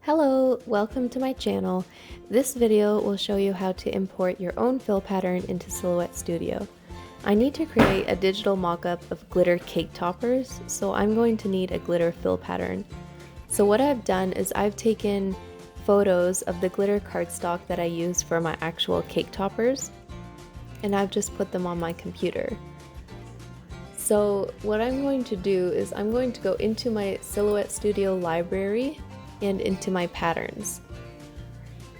Hello, welcome to my channel. This video will show you how to import your own fill pattern into Silhouette Studio. I need to create a digital mock-up of glitter cake toppers, so I'm going to need a glitter fill pattern. So what I've done is I've taken photos of the glitter cardstock that I use for my actual cake toppers, and I've just put them on my computer. So what I'm going to do is I'm going to go into my Silhouette Studio library and into my patterns.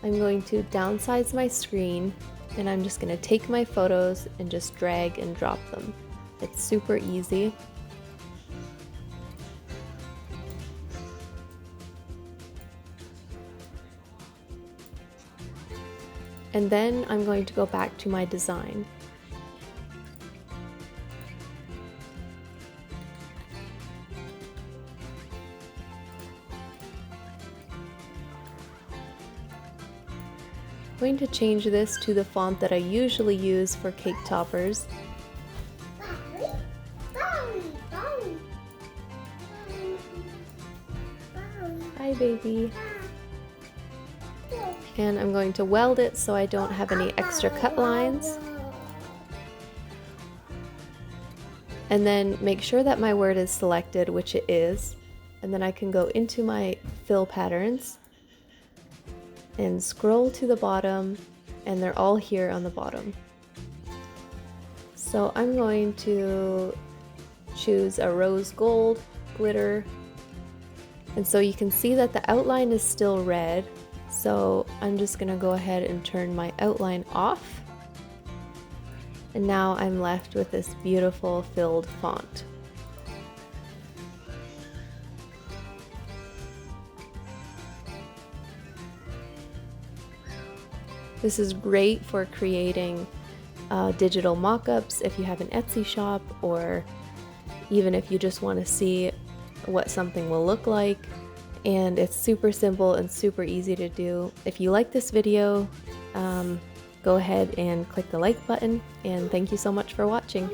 I'm going to downsize my screen and I'm just going to take my photos and just drag and drop them. It's super easy. And then I'm going to go back to my design. I'm going to change this to the font that I usually use for cake toppers. Hi, baby. And I'm going to weld it so I don't have any extra cut lines. And then make sure that my word is selected, which it is. And then I can go into my fill patterns and scroll to the bottom, and they're all here on the bottom. So I'm going to choose a rose gold glitter, and so you can see that the outline is still red, so I'm just gonna go ahead and turn my outline off, and now I'm left with this beautiful filled font. This is great for creating digital mock-ups if you have an Etsy shop, or even if you just want to see what something will look like. And it's super simple and super easy to do. If you like this video, go ahead and click the like button, and thank you so much for watching.